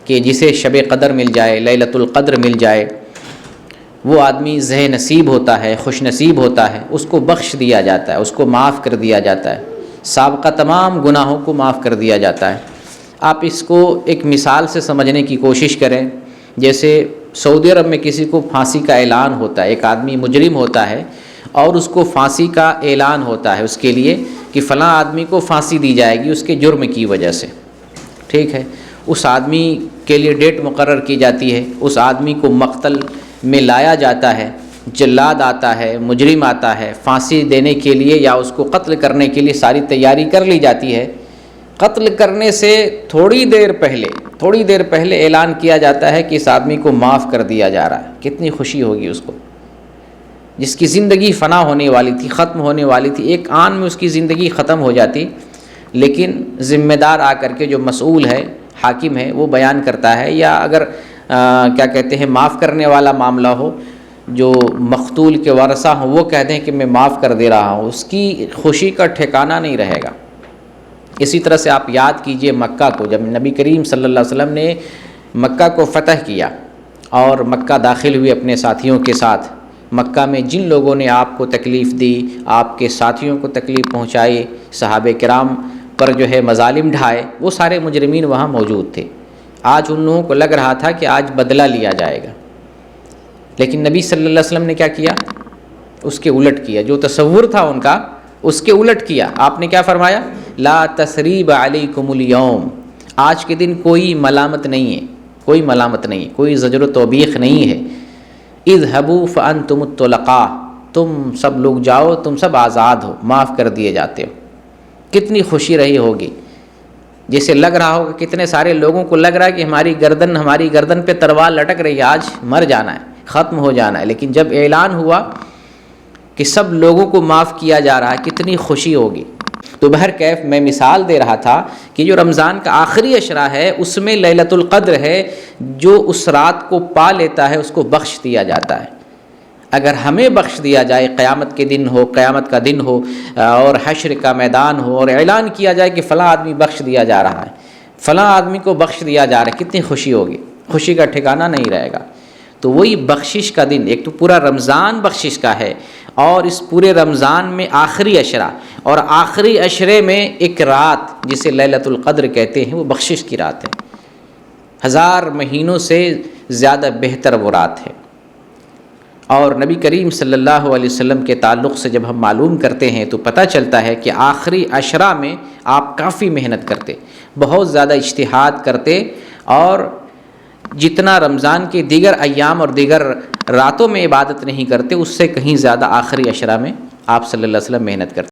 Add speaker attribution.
Speaker 1: کہ جسے شب قدر مل جائے، لیلۃ القدر مل جائے، وہ آدمی ذہ نصیب ہوتا ہے، خوش نصیب ہوتا ہے، اس کو بخش دیا جاتا ہے، اس کو معاف کر دیا جاتا ہے، سابقہ تمام گناہوں کو معاف کر دیا جاتا ہے۔ آپ اس کو ایک مثال سے سمجھنے کی کوشش کریں۔ جیسے سعودی عرب میں کسی کو پھانسی کا اعلان ہوتا ہے، ایک آدمی مجرم ہوتا ہے اور اس کو پھانسی کا اعلان ہوتا ہے اس کے لیے کہ فلاں آدمی کو پھانسی دی جائے گی اس کے جرم کی وجہ سے، ٹھیک ہے۔ اس آدمی کے لیے ڈیٹ مقرر کی جاتی ہے، اس آدمی کو مقتل میں لایا جاتا ہے، جلاد آتا ہے، مجرم آتا ہے، پھانسی دینے کے لیے یا اس کو قتل کرنے کے لیے ساری تیاری کر لی جاتی ہے۔ قتل کرنے سے تھوڑی دیر پہلے اعلان کیا جاتا ہے کہ اس آدمی کو معاف کر دیا جا رہا ہے۔ کتنی خوشی ہوگی اس کو، جس کی زندگی فنا ہونے والی تھی، ختم ہونے والی تھی، ایک آن میں اس کی زندگی ختم ہو جاتی، لیکن ذمہ دار آ کر کے جو مسئول ہے، حاکم ہے، وہ بیان کرتا ہے، یا اگر کیا کہتے ہیں معاف کرنے والا معاملہ ہو، جو مقتول کے ورثہ ہوں وہ کہتے ہیں کہ میں معاف کر دے رہا ہوں، اس کی خوشی کا ٹھکانہ نہیں رہے گا۔ اسی طرح سے آپ یاد کیجئے مکہ کو، جب نبی کریم صلی اللہ علیہ وسلم نے مکہ کو فتح کیا اور مکہ داخل ہوئے اپنے ساتھیوں کے ساتھ، مکہ میں جن لوگوں نے آپ کو تکلیف دی، آپ کے ساتھیوں کو تکلیف پہنچائی، صحابہ کرام پر جو ہے مظالم ڈھائے، وہ سارے مجرمین وہاں موجود تھے۔ آج ان لوگوں کو لگ رہا تھا کہ آج بدلہ لیا جائے گا، لیکن نبی صلی اللہ علیہ وسلم نے کیا کیا؟ اس کے الٹ کیا، جو تصور تھا ان کا اس کے الٹ کیا۔ آپ نے کیا فرمایا؟ لا تثریب علیکم اليوم، آج کے دن کوئی ملامت نہیں ہے، کوئی ملامت نہیں ہے، کوئی زجر و توبیخ نہیں ہے۔ اذهبوا فانتم الطلقاء، تم سب لوگ جاؤ، تم سب آزاد ہو، معاف کر دیے جاتے ہو۔ کتنی خوشی رہی ہوگی، جیسے لگ رہا ہوگا، کتنے سارے لوگوں کو لگ رہا ہے کہ ہماری گردن پہ تلوار لٹک رہی ہے، آج مر جانا ہے، ختم ہو جانا ہے۔ لیکن جب اعلان ہوا کہ سب لوگوں کو معاف کیا جا رہا ہے، کتنی خوشی ہوگی۔ تو بہرکیف میں مثال دے رہا تھا کہ جو رمضان کا آخری عشرہ ہے اس میں لیلۃ القدر ہے، جو اس رات کو پا لیتا ہے اس کو بخش دیا جاتا ہے۔ اگر ہمیں بخش دیا جائے، قیامت کے دن ہو، قیامت کا دن ہو اور حشر کا میدان ہو اور اعلان کیا جائے کہ فلاں آدمی بخش دیا جا رہا ہے، فلاں آدمی کو بخش دیا جا رہا ہے، کتنی خوشی ہوگی، خوشی کا ٹھکانہ نہیں رہے گا۔ تو وہی بخشش کا دن، ایک تو پورا رمضان بخشش کا ہے، اور اس پورے رمضان میں آخری عشرہ، اور آخری عشرے میں ایک رات جسے لیلۃ القدر کہتے ہیں، وہ بخشش کی رات ہے۔ 1000 مہینوں سے زیادہ بہتر وہ رات ہے۔ اور نبی کریم صلی اللہ علیہ وسلم کے تعلق سے جب ہم معلوم کرتے ہیں تو پتہ چلتا ہے کہ آخری عشرہ میں آپ کافی محنت کرتے، بہت زیادہ اجتہاد کرتے، اور جتنا رمضان کے دیگر ایام اور دیگر راتوں میں عبادت نہیں کرتے، اس سے کہیں زیادہ آخری عشرہ میں آپ صلی اللہ علیہ وسلم محنت کرتے۔